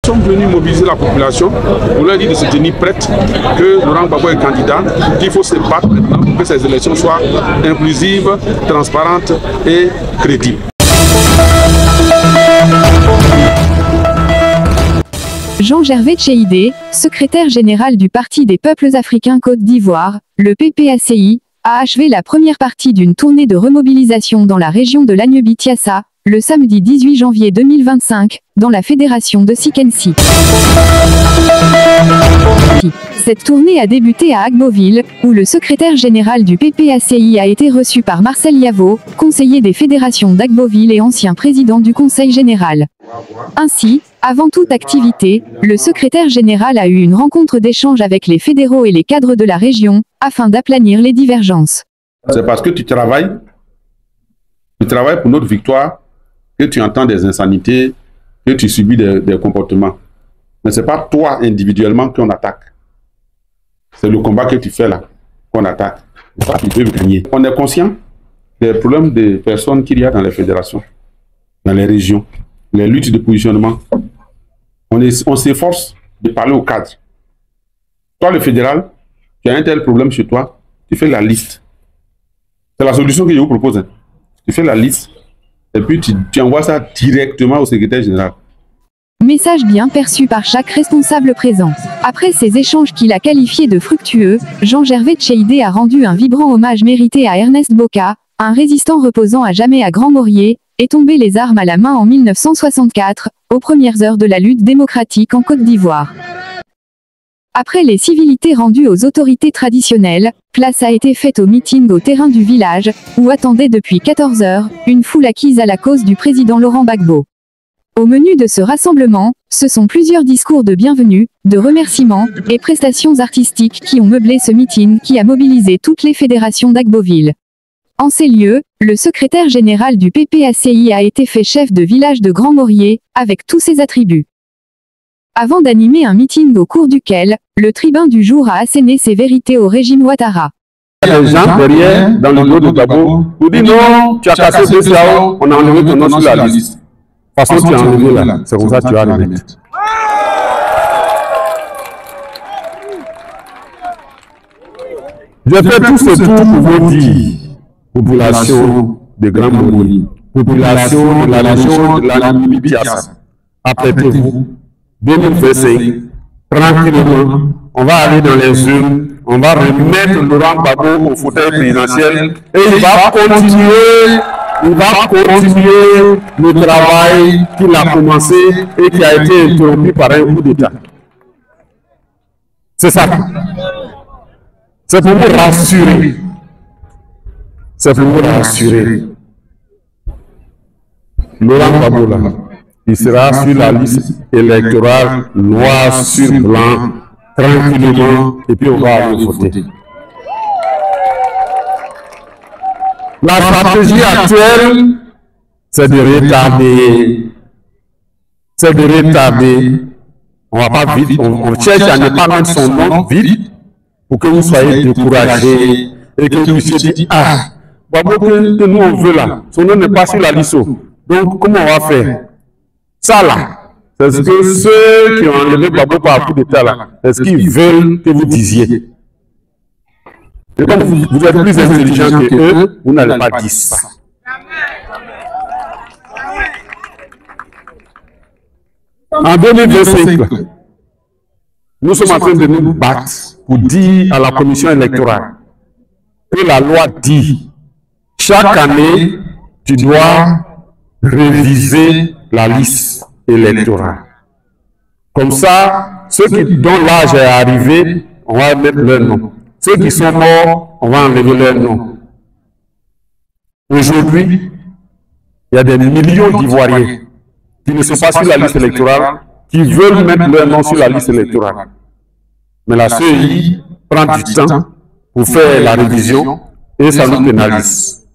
sommes venus mobiliser la population pour leur dire de se tenir prête, que Laurent Gbagbo est candidat, qu'il faut se battre maintenant pour que ces élections soient inclusives, transparentes et crédibles. Jean-Gervais Tcheidé, secrétaire général du Parti des peuples africains Côte d'Ivoire, le PPACI, a achevé la première partie d'une tournée de remobilisation dans la région de l'Agnebi-Tiassa, le samedi 18 janvier 2025, dans la fédération de Sikensi. Cette tournée a débuté à Agboville, où le secrétaire général du PPACI a été reçu par Marcel Yavo, conseiller des fédérations d'Agboville et ancien président du Conseil général. Ainsi, avant toute activité, le secrétaire général a eu une rencontre d'échange avec les fédéraux et les cadres de la région, afin d'aplanir les divergences. C'est parce que tu travailles pour notre victoire, que tu entends des insanités, que tu subis des comportements. Mais ce n'est pas toi individuellement qu'on attaque. C'est le combat que tu fais là qu'on attaque. Tu peux gagner. On est conscient des problèmes des personnes qu'il y a dans les fédérations, dans les régions, les luttes de positionnement. On s'efforce de parler au cadre. Toi, le fédéral, tu as un tel problème chez toi, tu fais la liste. C'est la solution que je vous propose. Hein. Tu fais la liste et puis tu envoies ça directement au secrétaire général. Message bien perçu par chaque responsable présent. Après ces échanges qu'il a qualifiés de fructueux, Jean-Gervais Tcheidé a rendu un vibrant hommage mérité à Ernest Boka, un résistant reposant à jamais à Grand Maurier, et tombé les armes à la main en 1964, aux premières heures de la lutte démocratique en Côte d'Ivoire. Après les civilités rendues aux autorités traditionnelles, place a été faite au meeting au terrain du village, où attendait depuis 14 heures, une foule acquise à la cause du président Laurent Gbagbo. Au menu de ce rassemblement, ce sont plusieurs discours de bienvenue, de remerciements, et prestations artistiques qui ont meublé ce meeting qui a mobilisé toutes les fédérations d'Agboville. En ces lieux, le secrétaire général du PPACI a été fait chef de village de Grand Maurier, avec tous ses attributs. Avant d'animer un meeting au cours duquel, le tribun du jour a asséné ses vérités au régime Ouattara. Il y a des gens derrière, dans le dos de Gbagbo, nous disent non, tu as cassé deux CAO, on a enlevé ton nom sur la liste. De toute façon, tu as enlevé là, c'est comme ça que tu vas le mettre. Je fais tout ce tour pour vous dire, population de Grand Maurier, population de la région de l'Agnebi-Tiassa, apprêtez-vous, 2025, tranquillement, on va aller dans les urnes, on va remettre Laurent Gbagbo au fauteuil présidentiel et il va continuer le travail qu'il a commencé et qui a été interrompu par un coup d'État. C'est ça. C'est pour vous rassurer. C'est pour vous rassurer. Laurent Gbagbo, là, il sera sur la liste électorale noir sur blanc, tranquillement, et puis on va aller voter. La stratégie actuelle, c'est de retarder. C'est de retarder. On va pas vite, on cherche à ne pas mettre son nom vite pour que vous soyez découragés et que vous puissiez dire, ah, Gbagbo que nous on veut là, son nom n'est pas sur la liste. Donc, comment on va faire? Ça là, c'est ce que ceux qui ont enlevé Gbagbo par coup d'État là, c'est ce qu'ils veulent que vous disiez. Et comme vous êtes plus intelligents que eux, vous n'allez pas dire ça. En 2025, nous sommes en train de nous battre pour dire à la commission électorale que la loi dit chaque année, tu dois réviser la liste électorale. Comme ça, ceux dont l'âge est arrivé, on va mettre leur nom. Ceux qui sont morts, on va enlever leur nom. Aujourd'hui, il y a des millions d'Ivoiriens qui ne sont pas sur la liste électorale, qui veulent mettre leur nom sur la liste électorale. Mais la CEI prend du temps pour faire la révision et ça nous pénalise.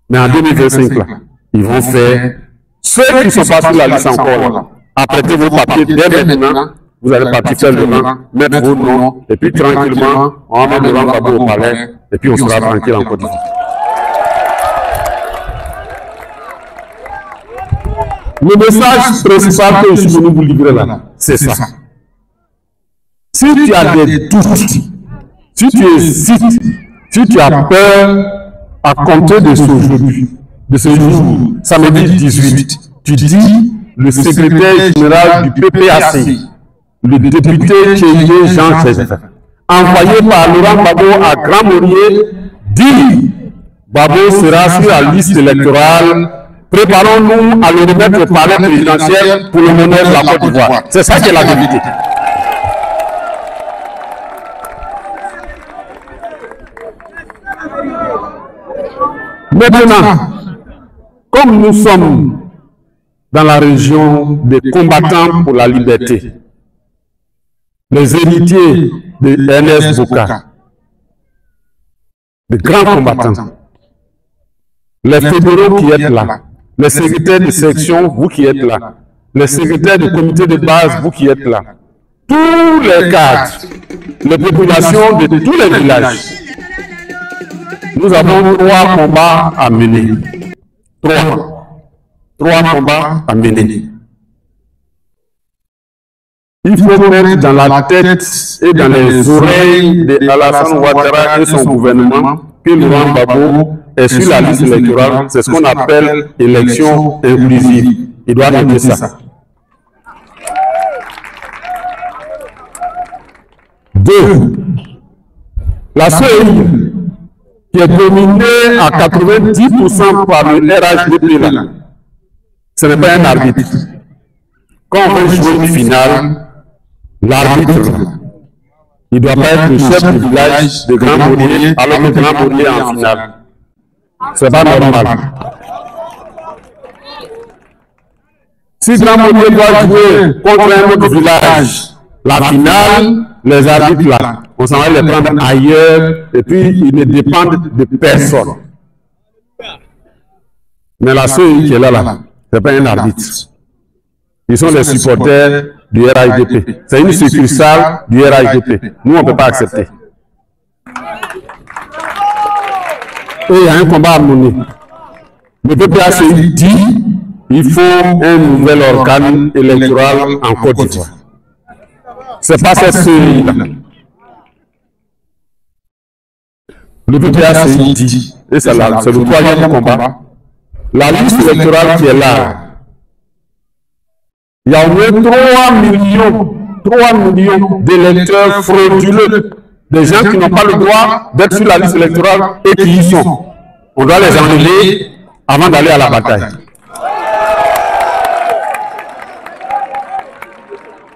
Mais en 2025, là, ils vont faire ceux qui ne sont pas sur la liste encore là. Apprêtez vos papiers dès maintenant. Vous allez partir faire le rang, mettre vos noms, et puis tranquillement, on va mettre Laurent Gbagbo au palais, et puis on sera tranquille en Côte d'Ivoire. Le message principal que je suis venu vous livrer là, c'est ça. Si tu as des doutes, si tu hésites, si tu as peur à compter de ce jour, samedi 18, tu dis le secrétaire général du PPAC, le député Tchéhidé Jean-Joseph, envoyé par Laurent Gbagbo à Grand Morier, dit Gbagbo sera sur la liste électorale. Préparons-nous à le remettre au palais présidentiel pour le monnaie de la Côte d'Ivoire. C'est ça qui est la vérité. Maintenant, comme nous sommes dans la région des combattants pour la liberté, les héritiers de Ernest Boka, de grands combattants, les fédéraux qui êtes là, les secrétaires de section, vous qui êtes là, les secrétaires de comité de base, vous qui êtes là, tous les cadres, les populations de tous les villages, nous avons 3 combats à mener. 3 combats à mener. Il faut mettre dans la tête et dans les oreilles de Alassane Ouattara et son gouvernement que Laurent Gbagbo est sur la liste électorale. C'est ce qu'on appelle élection inclusive. Il doit noter ça. 2. La CEI, qui est dominée à 90% par le RHDP là, ce n'est pas un arbitre. Quand on veut jouer une finale, l'arbitre, il ne doit pas être le chef du village de Grand Morier, alors que Grand Morier est en finale. Ce n'est pas normal. Si Grand Morier doit jouer contre un autre village, la finale, les arbitres là, on s'en va les prendre ailleurs, et puis ils ne dépendent de personne. Mais la CEI qui est là, ce n'est pas un arbitre. Ils sont les supporters du RHDP. C'est une succursale du RHDP. Nous, on ne peut pas accepter. Et il y a un combat à mener. Le PPAC dit qu'il faut un nouvel organe électoral en Côte d'Ivoire. Ce n'est pas cette CEI-là. Le PPAC dit, et c'est le 3e combat, la liste électorale qui est là, il y a au moins 3 millions d'électeurs frauduleux, des gens qui n'ont pas le droit d'être sur la liste électorale et qui y sont. On doit les enlever avant d'aller à la bataille.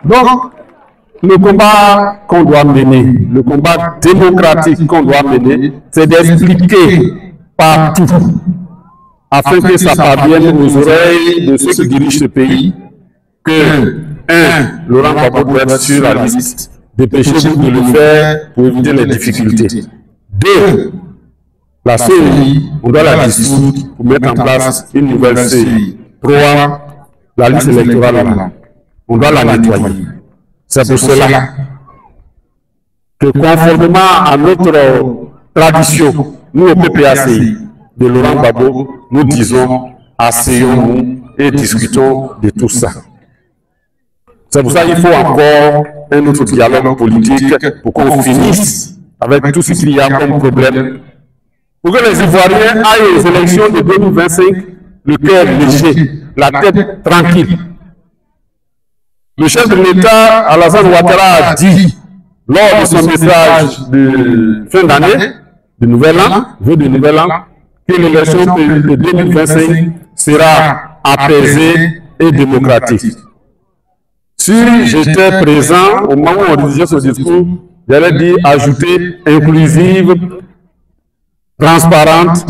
Donc, le combat qu'on doit mener, le combat démocratique qu'on doit mener, c'est d'expliquer partout, afin que ça parvienne aux oreilles de ceux qui dirigent ce pays, que, 1, Laurent Gbagbo doit être sur la liste, dépêchez-vous de le faire pour éviter les difficultés. 2, la CEI, on doit la dissoudre pour mettre en place une nouvelle CEI. 3, la liste électorale, on doit la nettoyer. C'est pour cela que, conformément à notre tradition, nous au PPAC de Laurent Gbagbo, nous disons, asseyons-nous et discutons de tout ça. C'est pour ça qu'il faut encore un autre dialogue politique pour qu'on finisse avec tout ce qu'il y a comme problème. Pour que les Ivoiriens aillent aux élections de 2025, le cœur léger, la tête tranquille. Le chef de l'État, Alassane Ouattara, a dit, lors de son message de fin d'année, de Nouvel An, que l'élection de 2025 sera apaisée et démocratique. Si j'étais présent au moment où on disait ce discours, j'allais dire ajouter inclusive, transparente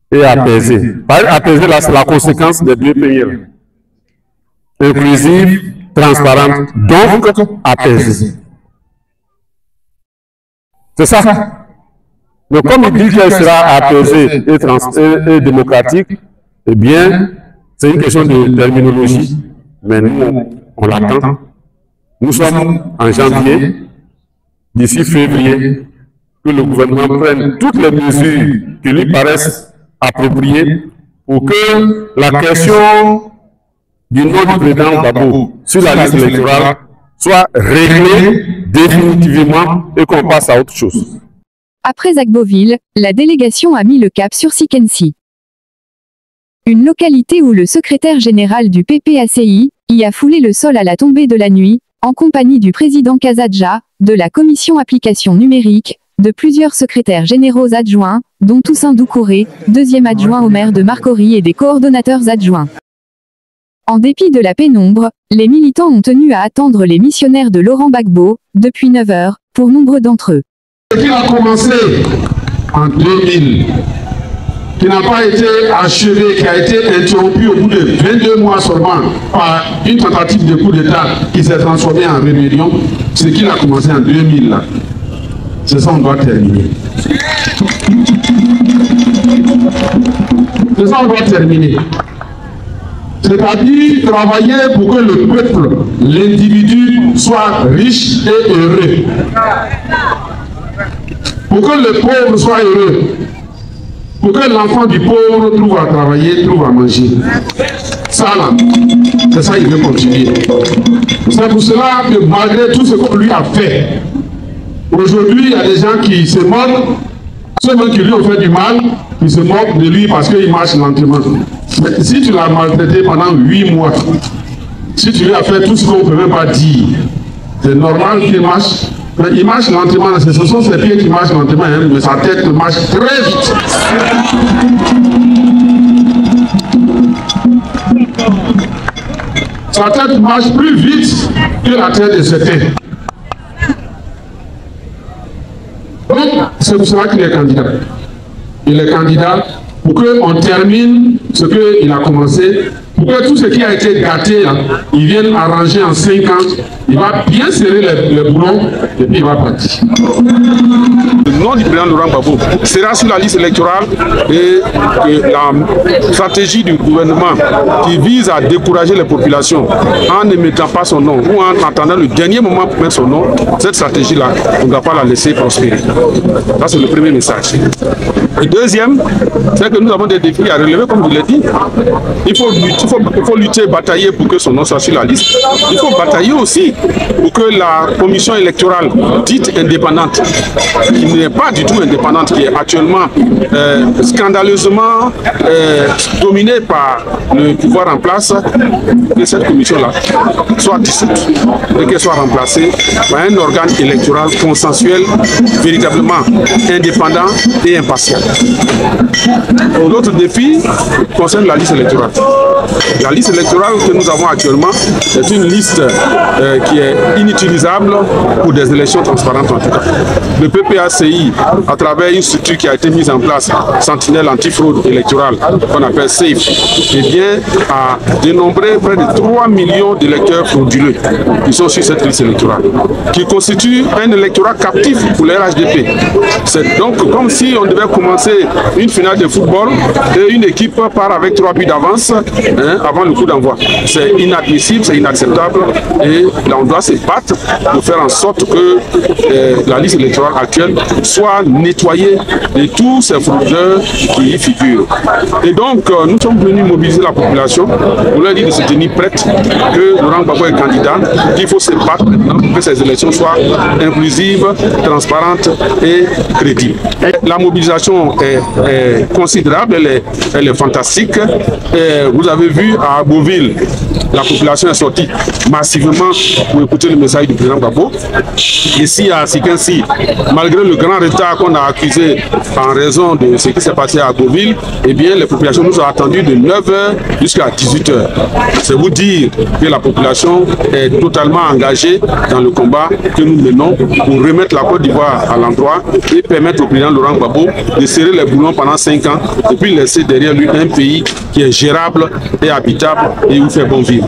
et apaisée. Apaisée, là, c'est la conséquence des 2 pays. Inclusive, transparente, donc apaisée. C'est ça. Mais comme il dit qu'elle sera apaisée et démocratique, eh bien, c'est une question de terminologie. Mais nous, on l'attend. Nous sommes en janvier, d'ici février, que le gouvernement prenne toutes les mesures qui lui paraissent appropriées pour que la question du nom du président Gbagbo sur la liste électorale soit réglé définitivement et qu'on passe à autre chose. Après Agboville, la délégation a mis le cap sur Sikensi. Une localité où le secrétaire général du PPACI y a foulé le sol à la tombée de la nuit, en compagnie du président Kazadja, de la commission application numérique, de plusieurs secrétaires généraux adjoints, dont Toussaint Doucouré, deuxième adjoint au maire de Marcory et des coordonnateurs adjoints. En dépit de la pénombre, les militants ont tenu à attendre les missionnaires de Laurent Gbagbo, depuis 9 heures, pour nombre d'entre eux. Ce qui a commencé en 2000, qui n'a pas été achevé, qui a été interrompu au bout de 22 mois seulement par une tentative de coup d'État qui s'est transformée en rébellion, ce qui a commencé en 2000 là. C'est ça on doit terminer. C'est ça on doit terminer. C'est-à-dire travailler pour que le peuple, l'individu soit riche et heureux. Pour que le pauvre soit heureux. Pour que l'enfant du pauvre trouve à travailler, trouve à manger. Ça là, c'est ça il veut continuer. C'est pour cela que malgré tout ce qu'on lui a fait, aujourd'hui il y a des gens qui se moquent, ceux qui lui ont fait du mal, qui se moquent de lui parce qu'il marche lentement. Mais si tu l'as maltraité pendant 8 mois, si tu lui as fait tout ce qu'on ne peut même pas dire, c'est normal qu'il marche. Mais il marche lentement, ce sont ses pieds qui marchent lentement, hein, mais sa tête marche très vite. Sa tête marche plus vite que la tête de certains. Donc, c'est pour cela qu'il est candidat. Il est candidat pour qu'on termine ce qu'il a commencé, pour que tout ce qui a été gâté, là, il vienne arranger en 5 ans, il va bien serrer les boulons et puis il va partir. Le nom du président Laurent Gbagbo sera sur la liste électorale et la stratégie du gouvernement qui vise à décourager les populations en ne mettant pas son nom ou en attendant le dernier moment pour mettre son nom, cette stratégie-là, on ne doit pas la laisser prospérer. Ça, c'est le premier message. Le deuxième, c'est que nous avons des défis à relever, comme je l'ai dit. Il faut lutter, batailler pour que son nom soit sur la liste. Il faut batailler aussi pour que la commission électorale dite indépendante, qui n'est pas du tout indépendante, qui est actuellement scandaleusement dominée par le pouvoir en place, que cette commission-là soit dissoute et qu'elle soit remplacée par un organe électoral consensuel, véritablement indépendant et impartial. L'autre défi concerne la liste électorale. La liste électorale que nous avons actuellement est une liste qui est inutilisable pour des élections transparentes en tout cas. Le PPACI, à travers une structure qui a été mise en place, Sentinelle antifraude électorale, qu'on appelle SAFE, eh bien, a dénombré près de 3 millions d'électeurs frauduleux qui sont sur cette liste électorale, qui constitue un électorat captif pour les RHDP. C'est donc comme si on devait commencer une finale de football et une équipe part avec 3 buts d'avance avant le coup d'envoi. C'est inadmissible, c'est inacceptable et là on doit se battre pour faire en sorte que la liste électorale actuelle soit nettoyée de tous ces fraudeurs qui y figurent. Et donc nous sommes venus mobiliser la population pour leur dire de se tenir prête, que Laurent Gbagbo est candidat, qu'il faut se battre maintenant pour que ces élections soient inclusives, transparentes et crédibles. La mobilisation est considérable, elle est fantastique. Vous avez vu à Agboville, la population est sortie massivement pour écouter le message du président Gbagbo. Ici à Sikensi, malgré le grand retard qu'on a accusé en raison de ce qui s'est passé à Agboville, eh bien les populations nous ont attendus de 9h jusqu'à 18h. C'est vous dire que la population est totalement engagée dans le combat que nous menons pour remettre la Côte d'Ivoire à l'endroit et permettre au président Laurent Gbagbo de serrer les boulons pendant 5 ans et puis laisser derrière lui un pays qui est gérable et habitable et où il fait bon vivre.